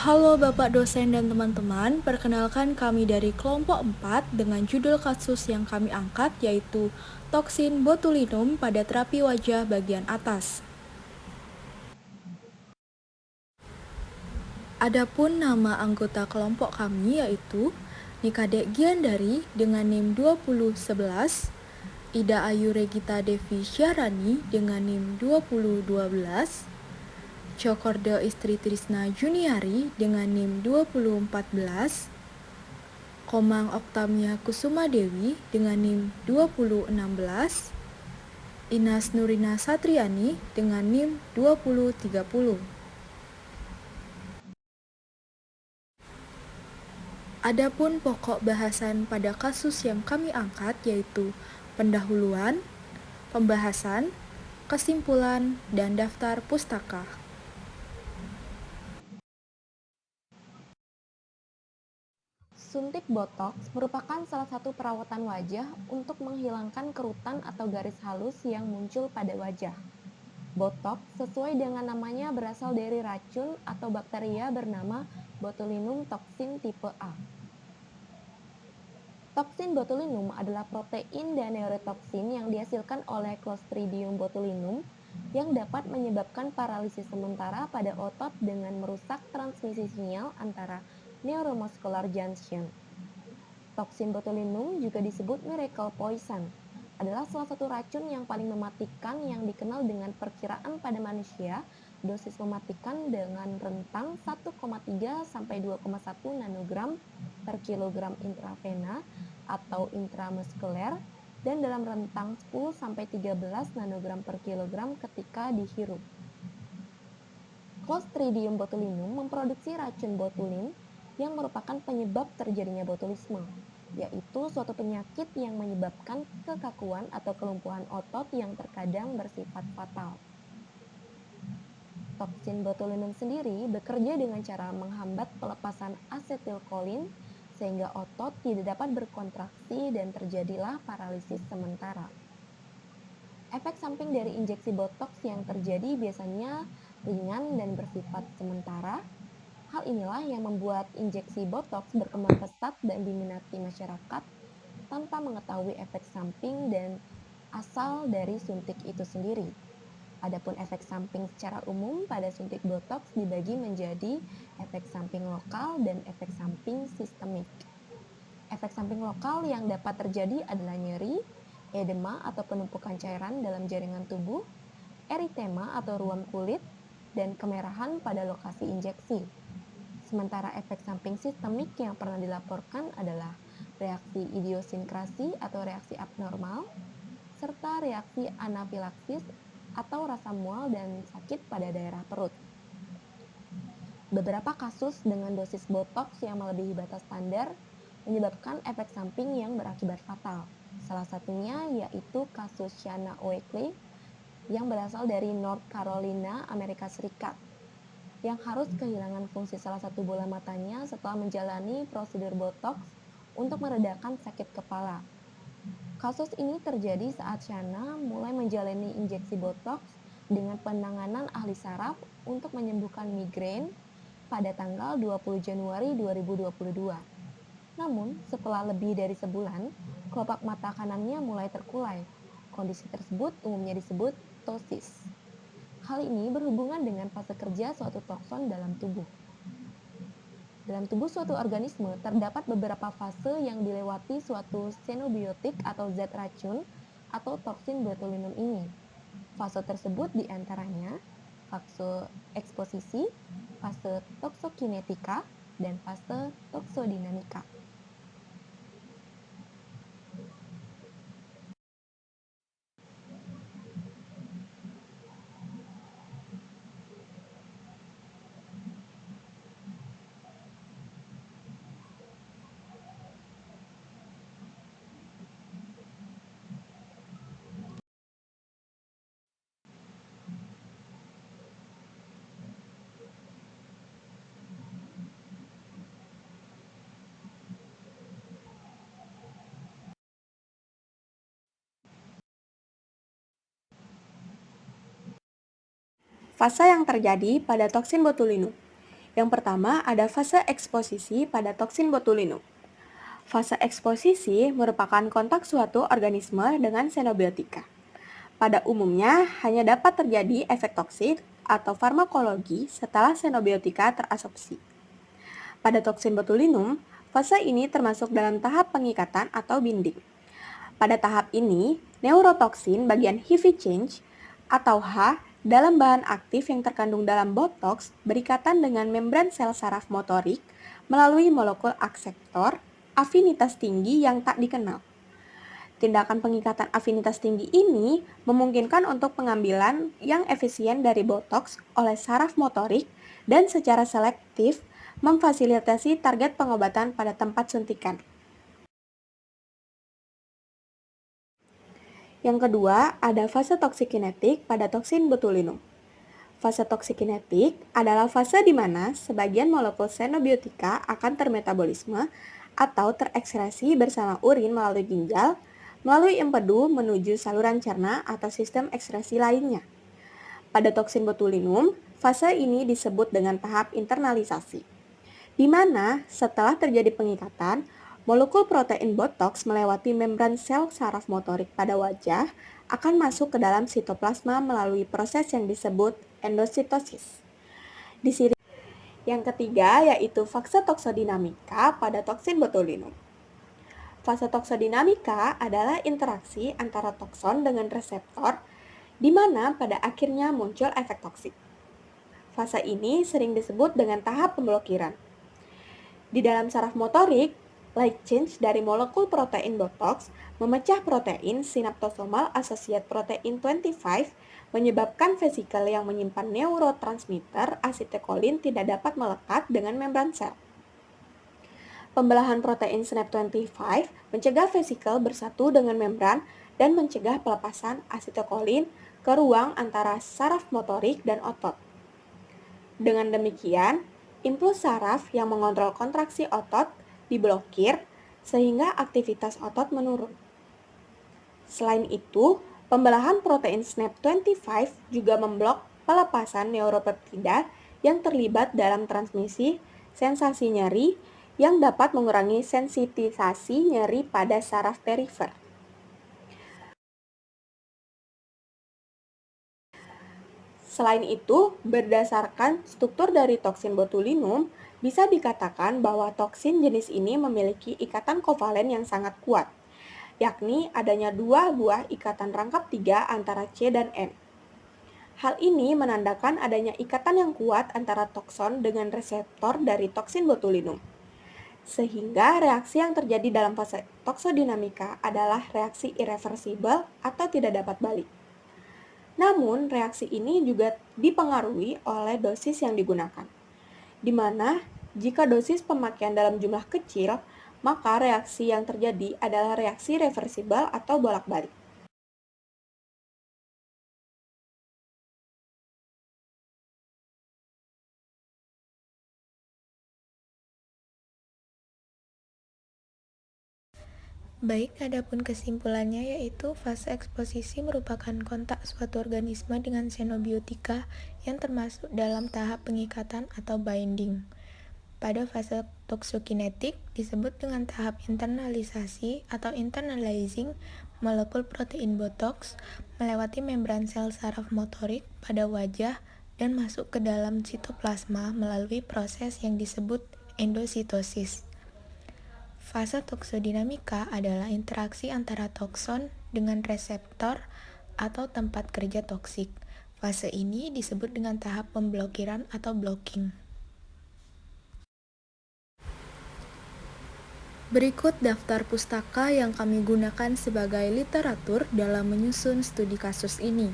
Halo Bapak dosen dan teman-teman, perkenalkan kami dari kelompok 4 dengan judul kasus yang kami angkat yaitu toksin botulinum pada terapi wajah bagian atas. Adapun nama anggota kelompok kami yaitu Nikadek Giandari dengan NIM 2011, Ida Ayu Regita Devi Syahrani dengan NIM 2012, Cokordo Istri Trisna Juniari dengan NIM 2014, Komang Oktamia Kusuma Dewi dengan NIM 2016, Inas Nurina Satriani dengan NIM 2030. Adapun pokok bahasan pada kasus yang kami angkat yaitu pendahuluan, pembahasan, kesimpulan, dan daftar pustaka. Suntik botox merupakan salah satu perawatan wajah untuk menghilangkan kerutan atau garis halus yang muncul pada wajah. Botox sesuai dengan namanya berasal dari racun atau bakteria bernama botulinum toxin tipe A. Toksin botulinum adalah protein dan neurotoksin yang dihasilkan oleh Clostridium botulinum yang dapat menyebabkan paralisis sementara pada otot dengan merusak transmisi sinyal antara neuromuscular junction. Toksin botulinum juga disebut miracle poison, adalah salah satu racun yang paling mematikan yang dikenal dengan perkiraan pada manusia dosis mematikan dengan rentang 1,3 sampai 2,1 nanogram per kilogram intravena atau intramuskuler dan dalam rentang 10 sampai 13 nanogram per kilogram ketika dihirup. Clostridium botulinum memproduksi racun botulin yang merupakan penyebab terjadinya botulisme, yaitu suatu penyakit yang menyebabkan kekakuan atau kelumpuhan otot yang terkadang bersifat fatal. Toksin botulinum sendiri bekerja dengan cara menghambat pelepasan asetilkolin sehingga otot tidak dapat berkontraksi dan terjadilah paralisis sementara. Efek samping dari injeksi botox yang terjadi biasanya ringan dan bersifat sementara. Hal inilah yang membuat injeksi botox berkembang pesat dan diminati masyarakat tanpa mengetahui efek samping dan asal dari suntik itu sendiri. Adapun efek samping secara umum pada suntik botox dibagi menjadi efek samping lokal dan efek samping sistemik. Efek samping lokal yang dapat terjadi adalah nyeri, edema atau penumpukan cairan dalam jaringan tubuh, eritema atau ruam kulit, dan kemerahan pada lokasi injeksi. Sementara efek samping sistemik yang pernah dilaporkan adalah reaksi idiosinkrasi atau reaksi abnormal, serta reaksi anafilaksis atau rasa mual dan sakit pada daerah perut. Beberapa kasus dengan dosis botox yang melebihi batas standar menyebabkan efek samping yang berakibat fatal. Salah satunya yaitu kasus Shanna Oakley yang berasal dari North Carolina, Amerika Serikat, yang harus kehilangan fungsi salah satu bola matanya setelah menjalani prosedur botox untuk meredakan sakit kepala. Kasus ini terjadi saat Shanna mulai menjalani injeksi botox dengan penanganan ahli saraf untuk menyembuhkan migrain pada tanggal 20 Januari 2022. Namun, setelah lebih dari sebulan, kelopak mata kanannya mulai terkulai. Kondisi tersebut umumnya disebut ptosis. Hal ini berhubungan dengan fase kerja suatu toksin dalam tubuh. Dalam tubuh suatu organisme terdapat beberapa fase yang dilewati suatu xenobiotik atau zat racun atau toksin botulinum ini. Fase tersebut diantaranya fase eksposisi, fase toksokinetika, dan fase toksodinamika. Fase yang terjadi pada toksin botulinum. Yang pertama ada fase eksposisi pada toksin botulinum. Fase eksposisi merupakan kontak suatu organisme dengan xenobiotika. Pada umumnya, hanya dapat terjadi efek toksik atau farmakologi setelah xenobiotika terabsorpsi. Pada toksin botulinum, fase ini termasuk dalam tahap pengikatan atau binding. Pada tahap ini, neurotoksin bagian heavy chain atau H dalam bahan aktif yang terkandung dalam botox berikatan dengan membran sel saraf motorik melalui molekul akseptor afinitas tinggi yang tak dikenal. Tindakan pengikatan afinitas tinggi ini memungkinkan untuk pengambilan yang efisien dari botox oleh saraf motorik dan secara selektif memfasilitasi target pengobatan pada tempat suntikan. Yang kedua, ada fase toksikinetik pada toksin botulinum. Fase toksikinetik adalah fase di mana sebagian molekul xenobiotika akan termetabolisme atau terekskresi bersama urin melalui ginjal, melalui empedu menuju saluran cerna atau sistem ekskresi lainnya. Pada toksin botulinum, fase ini disebut dengan tahap internalisasi, di mana setelah terjadi pengikatan, molekul protein botox melewati membran sel saraf motorik pada wajah akan masuk ke dalam sitoplasma melalui proses yang disebut endositosis. Di sini yang ketiga yaitu fase toksodinamika pada toksin botulinum. Fase toksodinamika adalah interaksi antara tokson dengan reseptor di mana pada akhirnya muncul efek toksik. Fase ini sering disebut dengan tahap pemblokiran. Di dalam saraf motorik, light chain dari molekul protein botox memecah protein synaptosomal associated protein 25 menyebabkan vesikel yang menyimpan neurotransmitter asetilkolin tidak dapat melekat dengan membran sel. Pembelahan protein SNAP25 mencegah vesikel bersatu dengan membran dan mencegah pelepasan asetilkolin ke ruang antara saraf motorik dan otot. Dengan demikian, impuls saraf yang mengontrol kontraksi otot diblokir sehingga aktivitas otot menurun. Selain itu, pembelahan protein SNAP25 juga memblok pelepasan neuropeptida yang terlibat dalam transmisi sensasi nyeri yang dapat mengurangi sensitisasi nyeri pada saraf perifer. Selain itu, berdasarkan struktur dari toksin botulinum, bisa dikatakan bahwa toksin jenis ini memiliki ikatan kovalen yang sangat kuat, yakni adanya dua buah ikatan rangkap 3 antara C dan N. Hal ini menandakan adanya ikatan yang kuat antara tokson dengan reseptor dari toksin botulinum. Sehingga reaksi yang terjadi dalam fase toksodinamika adalah reaksi irreversibel atau tidak dapat balik. Namun, reaksi ini juga dipengaruhi oleh dosis yang digunakan, di mana jika dosis pemakaian dalam jumlah kecil, maka reaksi yang terjadi adalah reaksi reversibel atau bolak-balik. Baik, adapun kesimpulannya yaitu fase eksposisi merupakan kontak suatu organisme dengan xenobiotika yang termasuk dalam tahap pengikatan atau binding. Pada fase toksokinetik disebut dengan tahap internalisasi atau internalizing molekul protein botox melewati membran sel saraf motorik pada wajah dan masuk ke dalam sitoplasma melalui proses yang disebut endositosis. Fase toksodinamika adalah interaksi antara tokson dengan reseptor atau tempat kerja toksik. Fase ini disebut dengan tahap pemblokiran atau blocking. Berikut daftar pustaka yang kami gunakan sebagai literatur dalam menyusun studi kasus ini.